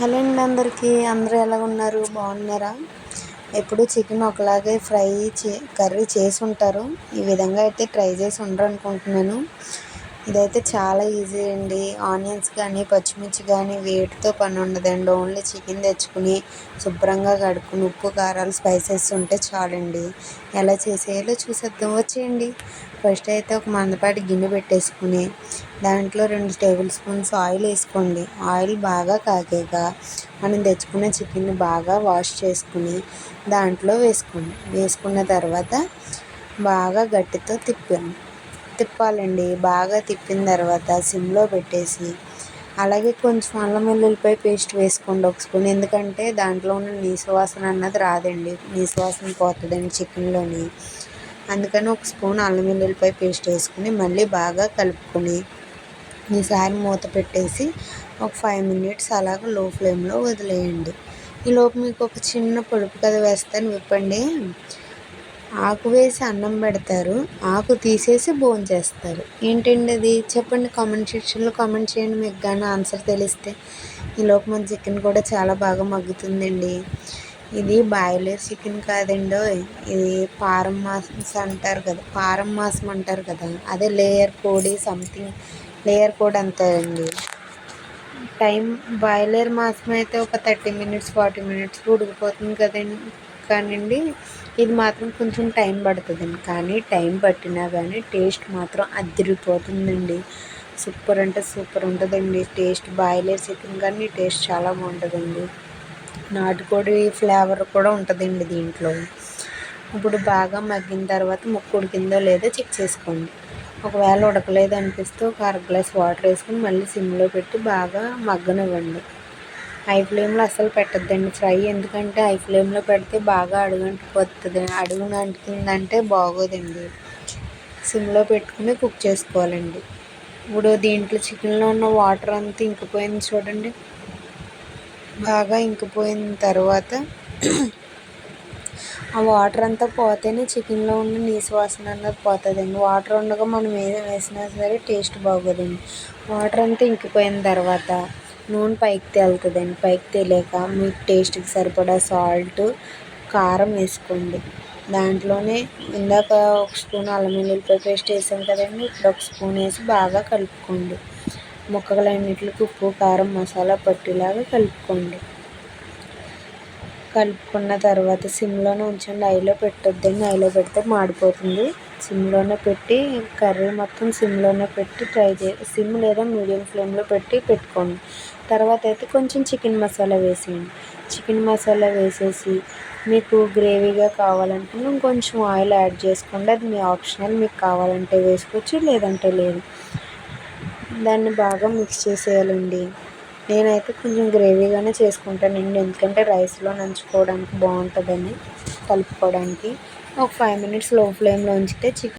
Hello అండి అందరికీ. అందరూ ఎలా ఉన్నారు? బాగున్నారా? ఎప్పుడు చికెన్ ఒకలాగే కర్రీ చేసి ఉంటారు. ఈ విధంగా అయితే ట్రై చేసి ఉండరు అనుకుంటున్నాను. ఇదైతే చాలా ఈజీ అండి. ఆనియన్స్ కానీ పచ్చిమిర్చి కానీ వేటితో పని ఉండదండి. ఓన్లీ చికెన్ తెచ్చుకుని శుభ్రంగా కడుక్కుని ఉప్పు కారాలు స్పైసెస్ ఉంటే చాలండి. ఎలా చేసేయాలో చూసేద్దాం వచ్చేయండి. ఫస్ట్ అయితే ఒక మందపాటి గిన్నె పెట్టేసుకుని దాంట్లో 2 టేబుల్ స్పూన్స్ ఆయిల్ వేసుకోండి. ఆయిల్ బాగా కాగాక మనం తెచ్చుకున్న చికెన్ని బాగా వాష్ చేసుకుని దాంట్లో వేసుకోండి. వేసుకున్న తర్వాత బాగా గట్టితో తిప్పాలండి. బాగా తిప్పిన తర్వాత సిమ్లో పెట్టేసి అలాగే కొంచెం అల్లం వెల్లుల్లిపాయ పేస్ట్ వేసుకోండి ఒక స్పూన్. ఎందుకంటే దాంట్లో ఉన్న నీసు వాసన అన్నది రాదండి. నీసు వాసన పోతుందండి చికెన్లోని. అందుకని ఒక స్పూన్ అల్లం వెల్లుల్లిపాయ పేస్ట్ వేసుకుని మళ్ళీ బాగా కలుపుకొని ఈసారి మూత పెట్టేసి ఒక 5 మినిట్స్ అలాగ లో ఫ్లేమ్లో వదిలేయండి. ఈలోపు మీకు ఒక చిన్న పులుపు కథ వేస్తాను విప్పండి. ఆకు వేసి అన్నం పెడతారు, ఆకు తీసేసి భోంచేస్తారు. ఏంటండి అది? చెప్పండి, కామెంట్ సెక్షన్లో కామెంట్ చేయండి మీకు కానీ ఆన్సర్ తెలిస్తే. ఈలోపు మన చికెన్ కూడా చాలా బాగా మగ్గుతుందండి. ఇది బాయిలర్ చికెన్ కాదండి, ఇది పారం మాసం అంటారు కదా, పారం మాసం అంటారు కదా, అదే లేయర్ కోడి సంథింగ్, లేయర్ కోడి అంటారండి. బాయిలర్ మాసం అయితే ఒక 30 మినిట్స్ 40 మినిట్స్లో ఉడికిపోతుంది కదండి. కానండి ఇది మాత్రం కొంచెం టైం పడుతుందండి. కానీ టైం పట్టినా కానీ టేస్ట్ మాత్రం అదిరిపోతుందండి. సూపర్ అంటే సూపర్ ఉంటుందండి టేస్ట్. బాయిలర్ చికెన్ కానీ టేస్ట్ చాలా బాగుంటుందండి. నాటుకోడి ఫ్లేవర్ కూడా ఉంటుందండి దీంట్లో. ఇప్పుడు బాగా మగ్గిన తర్వాత ముక్క ఉడికిందో లేదో చెక్ చేసుకోండి. ఒకవేళ ఉడకలేదు అనిపిస్తే ఒక అర గ్లాస్ వాటర్ వేసుకుని మళ్ళీ సిమ్లో పెట్టి బాగా మగ్గనివ్వండి. హై ఫ్లేమ్లో అస్సలు పెట్టద్దండి ఫ్రై. ఎందుకంటే హై ఫ్లేమ్లో పెడితే బాగా అడుగంటిపోతుంది. అడుగున అంటుకుందంటే బాగోదండి. సిమ్లో పెట్టుకుని కుక్ చేసుకోవాలండి. ఇప్పుడు దీంట్లో చికెన్లో ఉన్న వాటర్ అంతా ఇంకిపోయింది చూడండి. బాగా ఇంకిపోయిన తర్వాత ఆ వాటర్ అంతా పోతేనే చికెన్లో ఉన్న నీసు వాసన అన్నది పోతుందండి. వాటర్ ఉండగా మనం ఏది వేసినా సరే టేస్ట్ బాగోదండి. వాటర్ అంతా ఇంకిపోయిన తర్వాత నూనె పైకి తేలుతుందండి. పైకి తేలాక మీకు టేస్ట్కి సరిపడా సాల్ట్, కారం వేసుకోండి. దాంట్లోనే ఇందాక ఒక స్పూన్ అల్లం వెల్లుల్లిపాయ పేస్ట్ వేసాం కదండి, ఇప్పుడు ఒక స్పూన్ వేసి బాగా కలుపుకోండి. ముక్కలన్నిటికి ఉప్పు కారం మసాలా పట్టేలాగా కలుపుకోండి. కలుపుకున్న తర్వాత సిమ్లోనే ఉంచండి. హైలో పెట్టొద్దండి. హైలో పెడితే మాడిపోతుంది. సిమ్లోనే పెట్టి కర్రీ మొత్తం సిమ్లోనే పెట్టి సిమ్ లేదా మీడియం ఫ్లేమ్లో పెట్టుకోండి. తర్వాత అయితే కొంచెం చికెన్ మసాలా వేసేయండి. చికెన్ మసాలా వేసేసి మీకు గ్రేవీగా కావాలనుకుంటే ఇంకొంచెం ఆయిల్ యాడ్ చేసుకోండి. అది మీ ఆప్షనల్. మీకు కావాలంటే వేసుకోవచ్చు, లేదంటే లేదు. దాన్ని బాగా మిక్స్ చేసేయాలండి. నేనైతే కొంచెం గ్రేవీగానే చేసుకుంటానండి. ఎందుకంటే రైస్లో నంచుకోవడానికి బాగుంటుందని కలుపుకోవడానికి. ఒక 5 మినిట్స్ లో ఫ్లేమ్లో ఉంచితే చికెన్